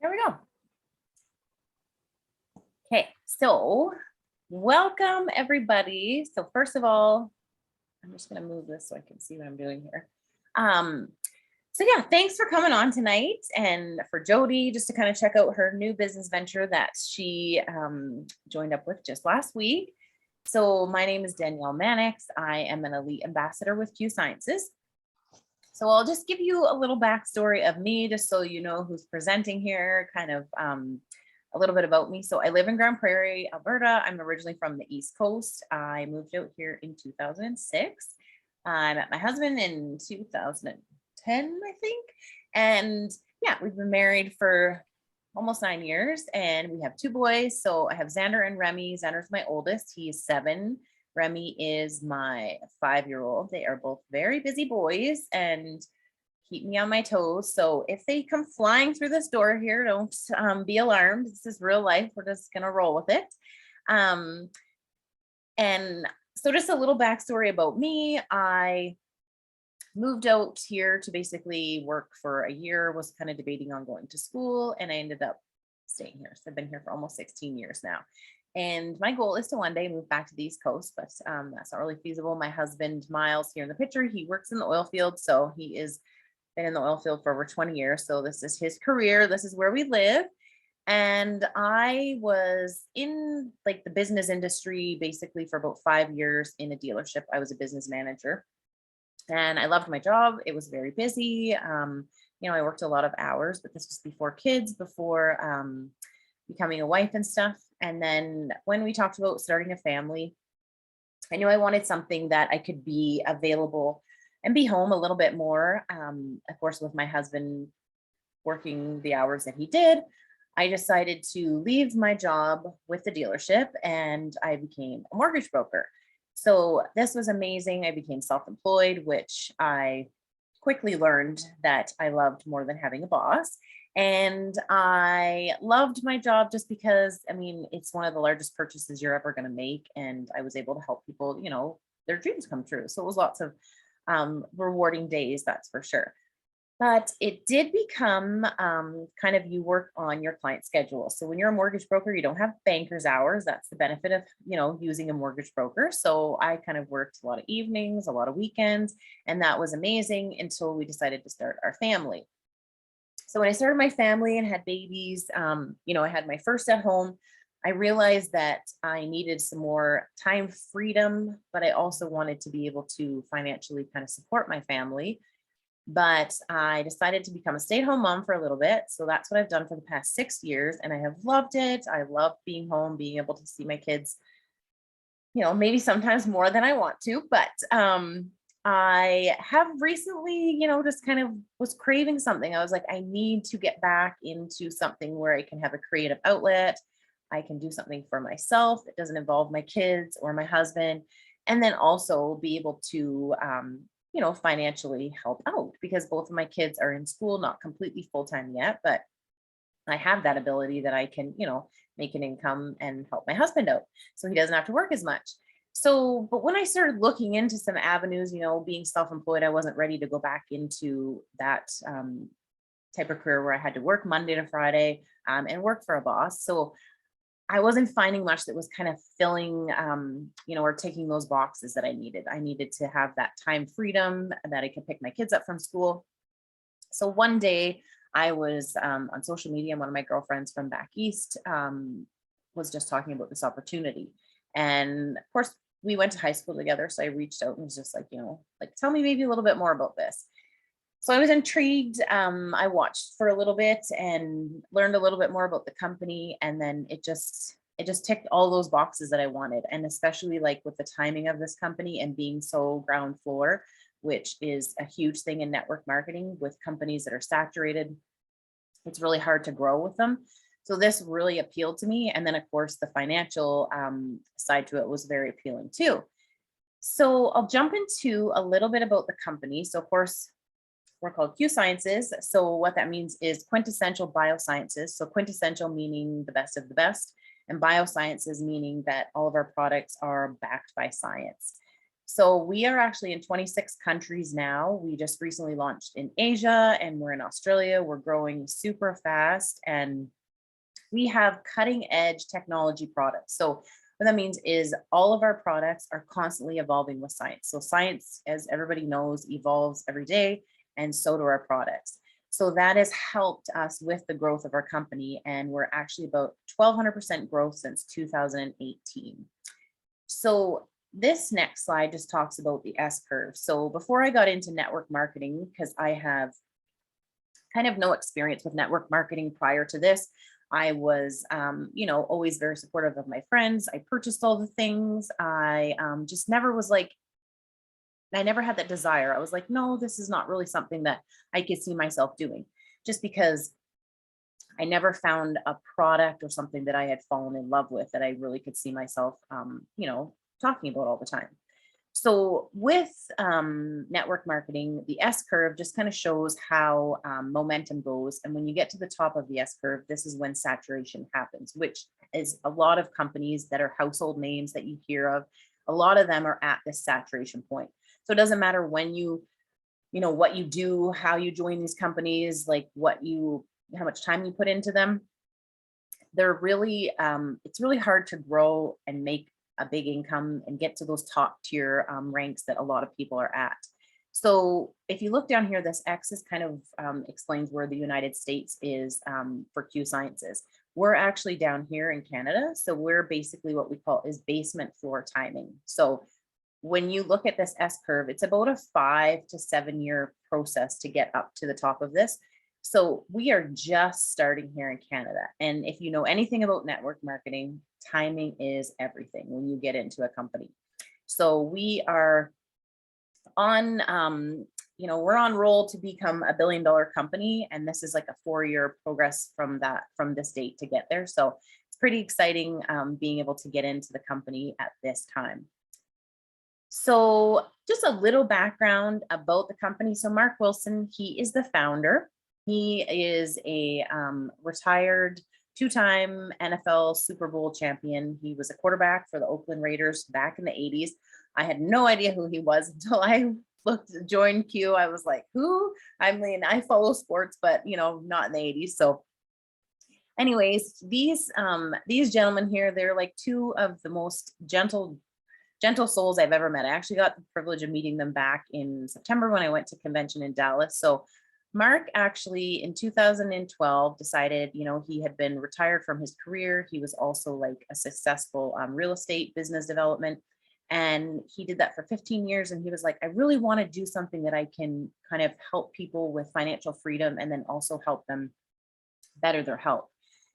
There we go. Okay, so welcome everybody. So first of all, I'm just going to move this so I can see what I'm doing here. So yeah, thanks for coming on tonight, and for Jodi, just to kind of check out her new business venture that she joined up with just last week. So my name is Danielle Mannix. I am an elite ambassador with Q Sciences. So I'll just give you a little backstory of me, just so you know who's presenting here, kind of a little bit about me. So I live in Grand Prairie, Alberta. I'm originally from the East Coast. I moved out here in 2006. I met my husband in 2010, I think. And yeah, we've been married for almost 9 years, and we have two boys. So I have Xander and Remy. Xander's my oldest. He's 7. Remy is my 5-year-old. They are both very busy boys and keep me on my toes. So if they come flying through this door here, don't be alarmed. This is real life. We're just going to roll with it. And so just a little backstory about me. I moved out here to basically work for a year, was kind of debating on going to school, and I ended up staying here. So I've been here for almost 16 years now. And my goal is to one day move back to the East Coast, but that's not really feasible. My husband, Miles, here in the picture, he works in the oil field. So he is been in the oil field for over 20 years. So this is his career. This is where we live. And I was in like the business industry basically for about 5 years in a dealership. I was a business manager and I loved my job. It was very busy. I worked a lot of hours, but this was before kids, before becoming a wife and stuff. And then when we talked about starting a family, I knew I wanted something that I could be available and be home a little bit more. Of course, with my husband working the hours that he did, I decided to leave my job with the dealership and I became a mortgage broker. So this was amazing. I became self-employed, which I quickly learned that I loved more than having a boss. And I loved my job just because, I mean, it's one of the largest purchases you're ever going to make. And I was able to help people, their dreams come true. So it was lots of rewarding days, that's for sure. But it did become kind of, you work on your client schedule. So when you're a mortgage broker, you don't have banker's hours. That's the benefit of, using a mortgage broker. So I kind of worked a lot of evenings, a lot of weekends, and that was amazing until we decided to start our family. So when I started my family and had babies, I had my first at home. I realized that I needed some more time freedom, but I also wanted to be able to financially kind of support my family. But I decided to become a stay-at-home mom for a little bit. So that's what I've done for the past 6 years. And I have loved it. I love being home, being able to see my kids, maybe sometimes more than I want to, but I have recently, just kind of was craving something. I was like, I need to get back into something where I can have a creative outlet. I can do something for myself that doesn't involve my kids or my husband. And then also be able to, financially help out, because both of my kids are in school, not completely full-time yet, but I have that ability that I can, make an income and help my husband out so he doesn't have to work as much. So, but when I started looking into some avenues, being self-employed, I wasn't ready to go back into that type of career where I had to work Monday to Friday and work for a boss. So I wasn't finding much that was kind of filling, or taking those boxes that I needed. I needed to have that time freedom that I could pick my kids up from school. So one day I was on social media, and one of my girlfriends from back east was just talking about this opportunity. And of course, we went to high school together. So I reached out and was just like, tell me maybe a little bit more about this. So I was intrigued. I watched for a little bit and learned a little bit more about the company. And then it just ticked all those boxes that I wanted. And especially like with the timing of this company and being so ground floor, which is a huge thing in network marketing with companies that are saturated. It's really hard to grow with them. So this really appealed to me. And then of course, the financial side to it was very appealing too. So I'll jump into a little bit about the company. So of course, we're called Q Sciences. So what that means is quintessential biosciences. So quintessential meaning the best of the best, and biosciences meaning that all of our products are backed by science. So we are actually in 26 countries now. We just recently launched in Asia and we're in Australia. We're growing super fast and we have cutting edge technology products. So what that means is all of our products are constantly evolving with science. So science, as everybody knows, evolves every day, and so do our products. So that has helped us with the growth of our company. And we're actually about 1,200% growth since 2018. So this next slide just talks about the S curve. So before I got into network marketing, because I have kind of no experience with network marketing prior to this, I was, always very supportive of my friends. I purchased all the things. I just never was like, I never had that desire. I was like, no, this is not really something that I could see myself doing, just because I never found a product or something that I had fallen in love with that I really could see myself, talking about all the time. So with network marketing, the S curve just kind of shows how momentum goes. And when you get to the top of the S curve, this is when saturation happens, which is a lot of companies that are household names that you hear of. A lot of them are at this saturation point. So it doesn't matter when what you do, how you join these companies, like how much time you put into them. They're really, it's really hard to grow and make a big income and get to those top tier ranks that a lot of people are at. So if you look down here, this X is kind of explains where the United States is for Q Sciences. We're actually down here in Canada. So we're basically what we call is basement floor timing. So when you look at this S curve, it's about a 5 to 7 year process to get up to the top of this. So we are just starting here in Canada. And if you know anything about network marketing, timing is everything when you get into a company. So we are on, we're on roll to become a $1 billion company. And this is like a 4-year progress from this date to get there. So it's pretty exciting being able to get into the company at this time. So just a little background about the company. So Mark Wilson, he is the founder. He is a retired 2-time NFL Super Bowl champion. He was a quarterback for the Oakland Raiders back in the 80s. I had no idea who he was until I joined Q. I was like, who? I mean, I follow sports, but not in the 80s. So anyways, these gentlemen here, they're like 2 of the most gentle souls I've ever met. I actually got the privilege of meeting them back in September when I went to convention in Dallas. So Mark actually in 2012 decided, he had been retired from his career. He was also like a successful real estate business development. And he did that for 15 years. And he was like, I really want to do something that I can kind of help people with financial freedom and then also help them better their health.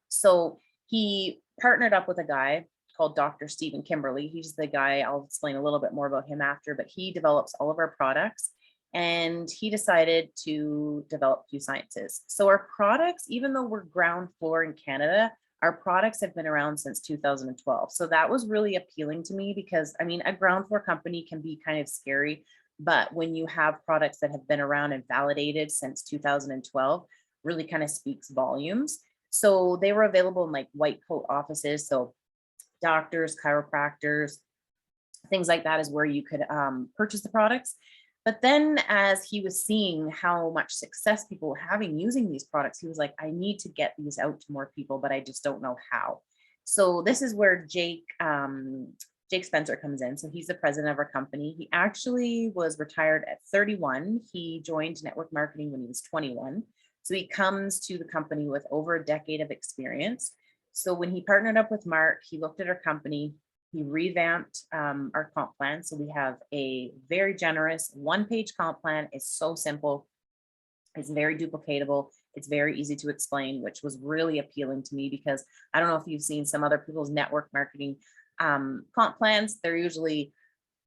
So he partnered up with a guy called Dr. Stephen Kimberly. He's the guy, I'll explain a little bit more about him after, but he develops all of our products. And he decided to develop Q Sciences. So our products, even though we're ground floor in Canada, our products have been around since 2012. So that was really appealing to me because, I mean, a ground floor company can be kind of scary, but when you have products that have been around and validated since 2012, really kind of speaks volumes. So they were available in like white coat offices. So doctors, chiropractors, things like that is where you could purchase the products. But then as he was seeing how much success people were having using these products, he was like, I need to get these out to more people, but I just don't know how. So this is where Jake Spencer comes in. So he's the president of our company. He actually was retired at 31. He joined network marketing when he was 21. So he comes to the company with over a decade of experience. So when he partnered up with Mark, he looked at our company. He revamped our comp plan. So we have a very generous 1-page comp plan. It's so simple. It's very duplicatable. It's very easy to explain, which was really appealing to me because I don't know if you've seen some other people's network marketing comp plans. They're usually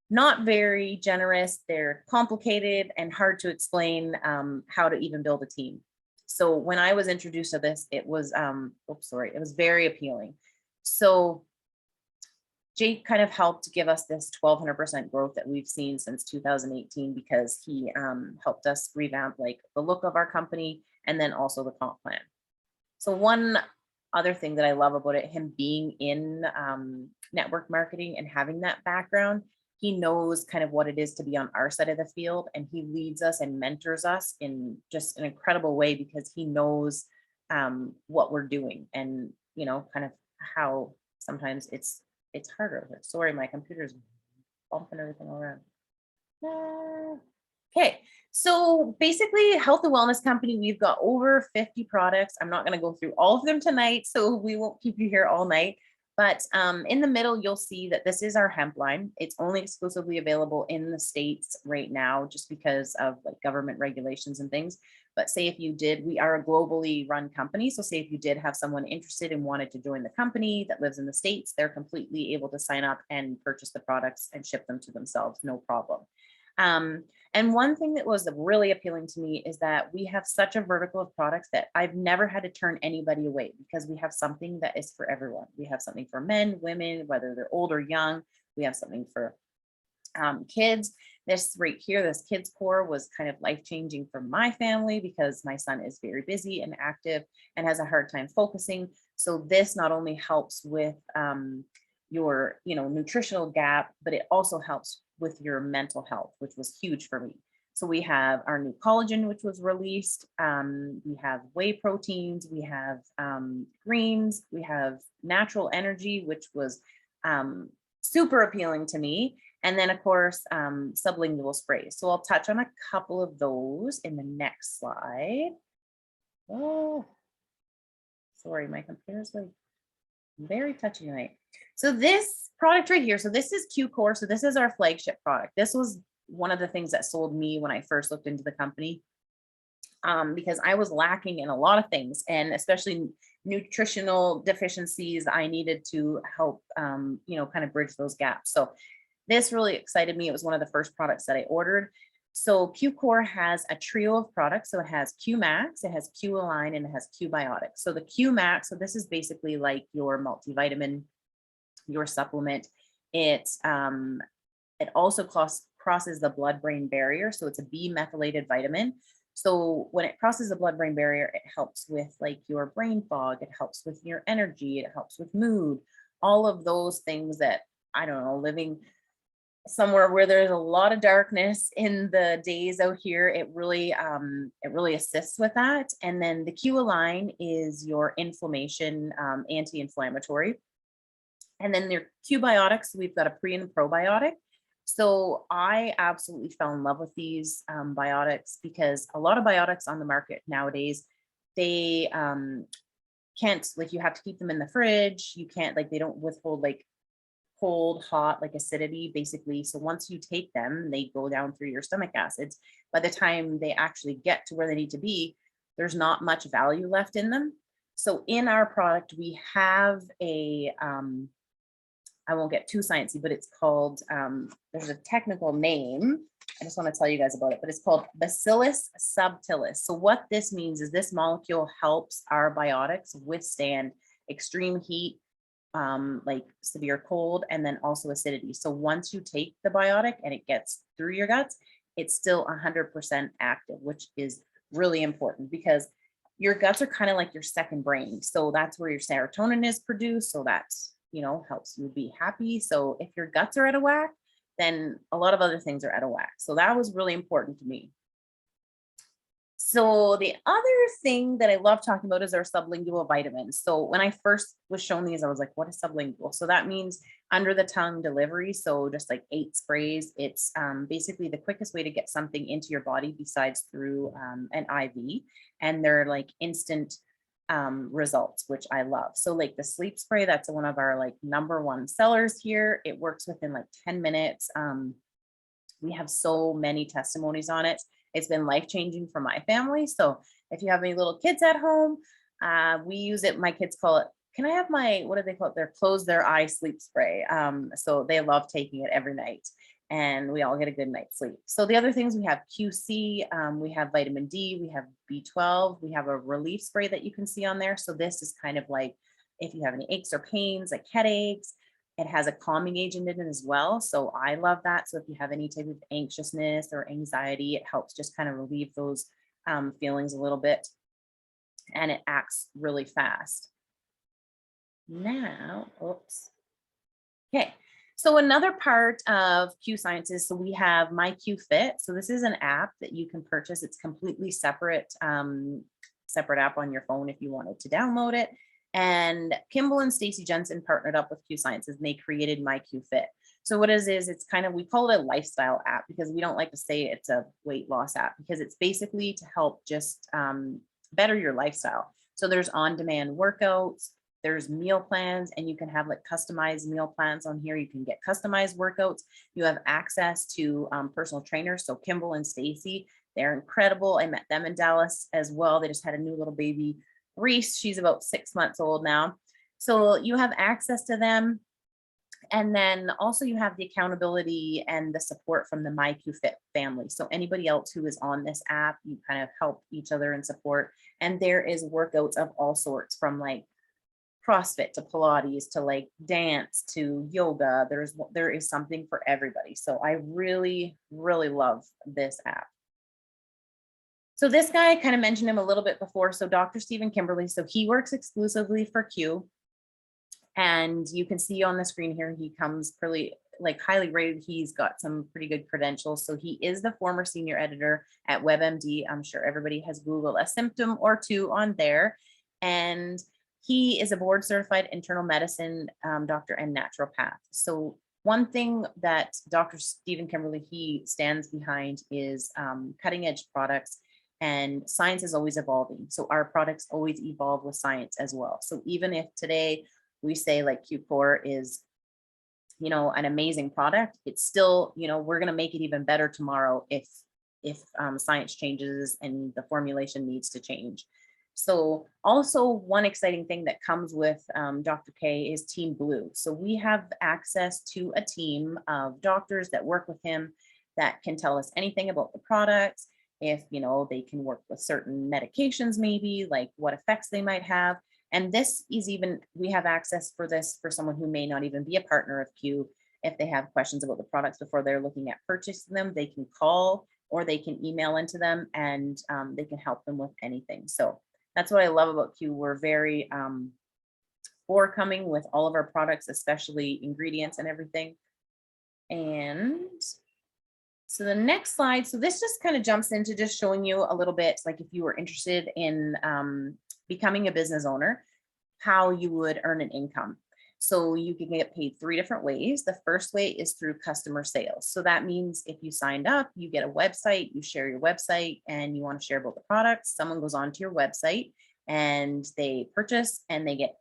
not very generous. They're complicated and hard to explain how to even build a team. So when I was introduced to this, it was, it was very appealing. So Jake kind of helped give us this 1,200% growth that we've seen since 2018 because he helped us revamp like the look of our company and then also the comp plan. So one other thing that I love about it, him being in network marketing and having that background, he knows kind of what it is to be on our side of the field, and he leads us and mentors us in just an incredible way because he knows what we're doing, and kind of how sometimes it's harder. Sorry, my computer's bumping everything around. Okay, so basically, health and wellness company, we've got over 50 products. I'm not going to go through all of them tonight, so we won't keep you here all night. But in the middle, you'll see that this is our hemp line. It's only exclusively available in the States right now, just because of like government regulations and things. But say if you did, we are a globally run company. So say if you did have someone interested and wanted to join the company that lives in the States, they're completely able to sign up and purchase the products and ship them to themselves, no problem. And one thing that was really appealing to me is that we have such a vertical of products that I've never had to turn anybody away, because we have something that is for everyone. We have something for men, women, whether they're old or young. We have something for kids. This right here, this kids core was kind of life-changing for my family because my son is very busy and active and has a hard time focusing. So this not only helps with your nutritional gap, but it also helps with your mental health, which was huge for me. So we have our new collagen, which was released. We have whey proteins, we have greens, we have natural energy, which was super appealing to me. And then of course, sublingual sprays. So I'll touch on a couple of those in the next slide. Oh, sorry, my computer's like very touchy tonight. So this product right here, so this is Q-Core. So this is our flagship product. This was one of the things that sold me when I first looked into the company, because I was lacking in a lot of things, and especially nutritional deficiencies. I needed to help, kind of bridge those gaps. So this really excited me. It was one of the first products that I ordered. So Q-Core has a trio of products. So it has Q-Max, it has Q-Align, and it has Q-Biotic. So the Q-Max, so this is basically like your multivitamin, your supplement. It also crosses the blood-brain barrier. So it's a B-methylated vitamin. So when it crosses the blood-brain barrier, it helps with like your brain fog. It helps with your energy. It helps with mood. All of those things that, I don't know, living somewhere where there's a lot of darkness in the days out here, it really assists with that. And then the Q-Align is your inflammation, anti-inflammatory. And then their Q-Biotics, we've got a pre and probiotic. So I absolutely fell in love with these biotics, because a lot of biotics on the market nowadays, they can't, like, you have to keep them in the fridge. You can't, like, they don't withhold like cold, hot, like acidity, basically. So once you take them, they go down through your stomach acids. By the time they actually get to where they need to be, there's not much value left in them. So in our product, we have a, I won't get too sciencey, but it's called, there's a technical name. I just want to tell you guys about it, but it's called Bacillus subtilis. So what this means is this molecule helps our biotics withstand extreme heat, like severe cold, and then also acidity. So once you take the biotic and it gets through your guts, it's still 100% active, which is really important, because your guts are kind of like your second brain. So that's where your serotonin is produced. So that's, helps you be happy. So if your guts are out of whack, then a lot of other things are out of whack. So that was really important to me. So the other thing that I love talking about is our sublingual vitamins. So when I first was shown these, I was like, what is sublingual? So that means under the tongue delivery. So just like 8 sprays. It's basically the quickest way to get something into your body besides through an IV. And they're like instant results, which I love. So like the sleep spray, that's one of our like #1 sellers here. It works within like 10 minutes. We have so many testimonies on it. It's been life-changing for my family. So if you have any little kids at home, we use it. My kids call it, can I have my, what do they call it? Their close their eye sleep spray. So they love taking it every night, and we all get a good night's sleep. So the other things, we have QC, we have vitamin D, we have B12, we have a relief spray that you can see on there. So this is kind of like if you have any aches or pains, like headaches. It has a calming agent in it as well. So I love that. So if you have any type of anxiousness or anxiety, it helps just kind of relieve those feelings a little bit. And it acts really fast. Now, oops. Okay. So another part of Q Sciences, so we have My Q Fit. So this is an app that you can purchase. It's completely separate, separate app on your phone if you wanted to download it. And Kimball and Stacy Jensen partnered up with Q Sciences and they created My Q Fit. So what it is, it's kind of, we call it a lifestyle app because we don't like to say it's a weight loss app because it's basically to help just better your lifestyle. So there's on-demand workouts, there's meal plans, and you can have like customized meal plans on here. You can get customized workouts. You have access to personal trainers. So Kimball and Stacy, they're incredible. I met them in Dallas as well. They just had a new little baby, Reese. She's about 6 months old now. So you have access to them. And then also you have the accountability and the support from the MyQFit family. So anybody else who is on this app, you kind of help each other and support. And there is workouts of all sorts from like CrossFit to Pilates to like dance to yoga. There is something for everybody. So I really, really love this app. So this guy, I kind of mentioned him a little bit before. So Dr. Stephen Kimberly, so he works exclusively for Q. And you can see on the screen here, he comes pretty like highly rated. He's got some pretty good credentials. So he is the former senior editor at WebMD. I'm sure everybody has Googled a symptom or two on there. And he is a board certified internal medicine doctor and naturopath. So one thing that Dr. Stephen Kimberly, he stands behind is cutting edge products, and science is always evolving. So our products always evolve with science as well. So even if today we say like Q-Core is, you know, an amazing product, it's still, you know, we're going to make it even better tomorrow if science changes and the formulation needs to change. So also one exciting thing that comes with Dr. K is Team Blue. So we have access to a team of doctors that work with him that can tell us anything about the products. If, you know, they can work with certain medications, maybe like what effects they might have. And this is even, we have access for this for someone who may not even be a partner of Q. If they have questions about the products before they're looking at purchasing them, they can call or they can email into them and they can help them with anything. So that's what I love about Q. We're very forthcoming with all of our products, especially ingredients and everything. And so the next slide, so this just kind of jumps into just showing you a little bit, like if you were interested in becoming a business owner, how you would earn an income. So you can get paid 3 different ways. The first way is through customer sales. So that means if you signed up, you get a website, you share your website and you want to share about the products. Someone goes onto your website and they purchase and they get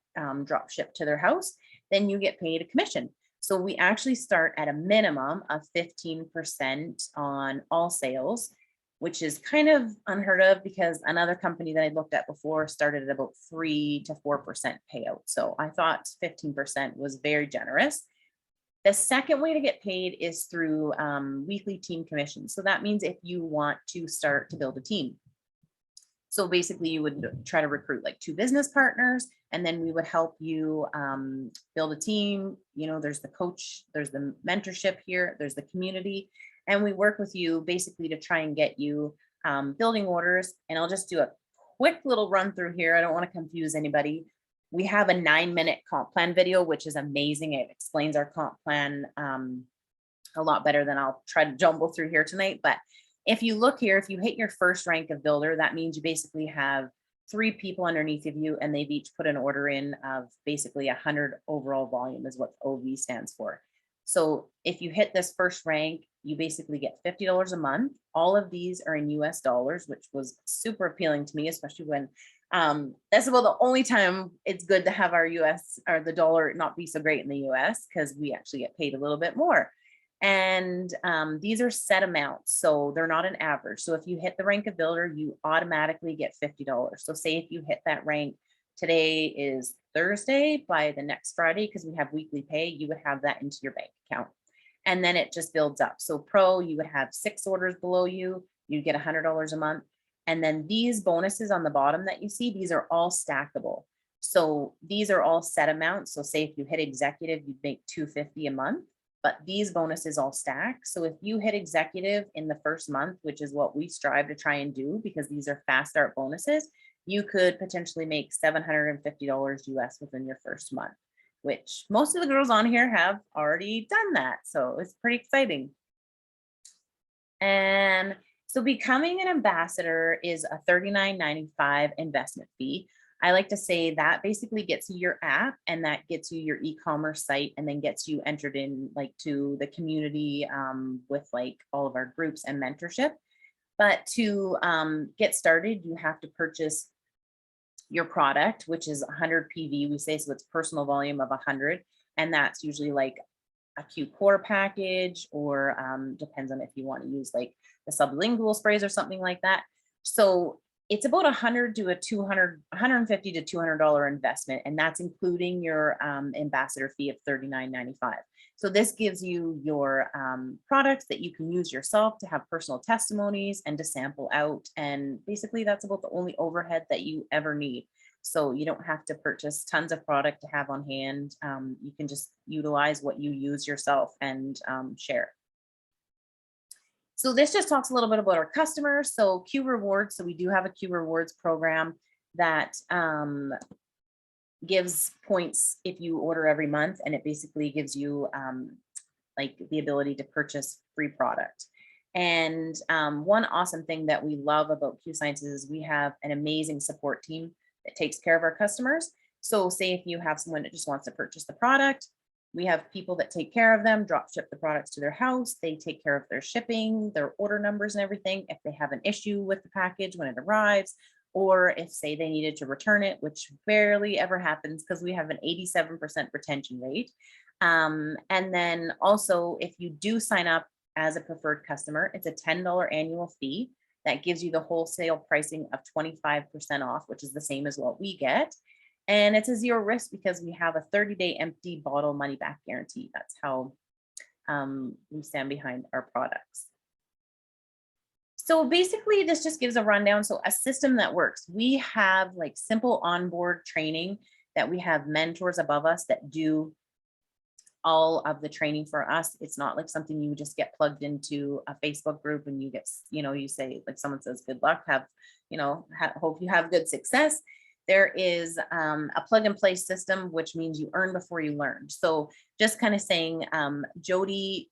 drop shipped to their house. Then you get paid a commission. So we actually start at a minimum of 15% on all sales, which is kind of unheard of because another company that I looked at before started at about 3 to 4% payout. So I thought 15% was very generous. The second way to get paid is through weekly team commissions. So that means if you want to start to build a team. So basically you would try to recruit like 2 business partners, and then we would help you build a team. You know, there's the coach, there's the mentorship here, there's the community. And we work with you basically to try and get you building orders. And I'll just do a quick little run through here. I don't want to confuse anybody. We have a 9-minute comp plan video, which is amazing. It explains our comp plan a lot better than I'll try to jumble through here tonight. But if you look here, if you hit your first rank of builder, that means you basically have 3 people underneath of you and they've each put an order in of basically 100 overall volume is what OV stands for. So if you hit this first rank, you basically get $50 a month. All of these are in US dollars, which was super appealing to me, especially when that's about the only time it's good to have our US or the dollar not be so great in the US because we actually get paid a little bit more. And these are set amounts, so they're not an average. So if you hit the rank of builder, you automatically get $50. So say if you hit that rank, today is Thursday, by the next Friday, because we have weekly pay, you would have that into your bank account. And then it just builds up. So pro, you would have 6 orders below you, you get $100 a month. And then these bonuses on the bottom that you see, these are all stackable. So these are all set amounts. So say if you hit executive, you'd make $250 a month. But these bonuses all stack. So if you hit executive in the first month, which is what we strive to try and do because these are fast start bonuses, you could potentially make $750 US within your first month. which most of the girls on here have already done that. So it's pretty exciting. And so becoming an ambassador is a $39.95 investment fee. I like to say that basically gets you your app and that gets you your e-commerce site and then gets you entered in like to the community with like all of our groups and mentorship. But to get started, you have to purchase your product, which is 100 PV, we say, so it's personal volume of 100. And that's usually like a Q core package, or depends on if you want to use like the sublingual sprays or something like that. So it's about 100 to a 200, 150 to $200 investment, and that's including your ambassador fee of $39.95. So this gives you your products that you can use yourself to have personal testimonies and to sample out. And basically that's about the only overhead that you ever need. So you don't have to purchase tons of product to have on hand. You can just utilize what you use yourself and share. So this just talks a little bit about our customers. So Q Rewards. So we do have a Q Rewards program that gives points if you order every month, and it basically gives you like the ability to purchase free product. And one awesome thing that we love about Q Sciences is we have an amazing support team that takes care of our customers. So say if you have someone that just wants to purchase the product, we have people that take care of them, drop ship the products to their house. They take care of their shipping, their order numbers and everything. If they have an issue with the package when it arrives, or if say they needed to return it, which barely ever happens because we have an 87% retention rate. And then also if you do sign up as a preferred customer, it's a $10 annual fee that gives you the wholesale pricing of 25% off, which is the same as what we get. And it's a zero risk because we have a 30-day empty bottle money back guarantee. That's how we stand behind our products. So basically this just gives a rundown. So a system that works. We have like simple onboard training that we have mentors above us that do all of the training for us. It's not like something you just get plugged into a Facebook group and you get, you say, like someone says, good luck, hope you have good success. There is a plug and play system, which means you earn before you learn. So just kind of saying, Jodi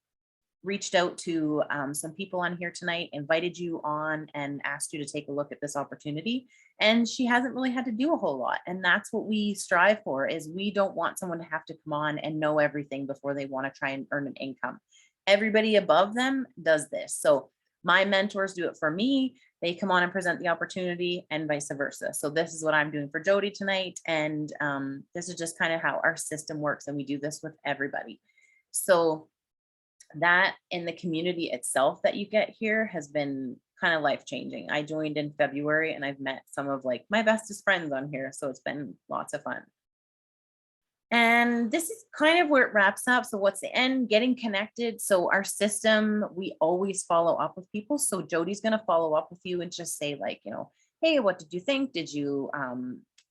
reached out to some people on here tonight, invited you on and asked you to take a look at this opportunity. And she hasn't really had to do a whole lot. And that's what we strive for, is we don't want someone to have to come on and know everything before they want to try and earn an income. Everybody above them does this. So my mentors do it for me. They come on and present the opportunity and vice versa. So this is what I'm doing for Jodi tonight. And this is just kind of how our system works. And we do this with everybody. So that in the community itself that you get here has been kind of life-changing. I joined in February and I've met some of like my bestest friends on here. So it's been lots of fun. And this is kind of where it wraps up. So what's the end? Getting connected. So our system, we always follow up with people. So Jodi's going to follow up with you and just say like, hey, what did you think? Did you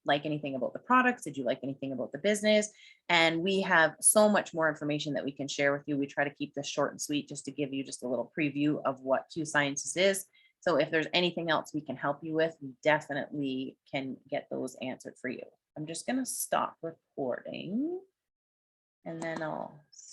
like anything about the products? Did you like anything about the business? And we have so much more information that we can share with you. We try to keep this short and sweet just to give you just a little preview of what Q Sciences is. So if there's anything else we can help you with, we definitely can get those answered for you. I'm just going to stop recording and then I'll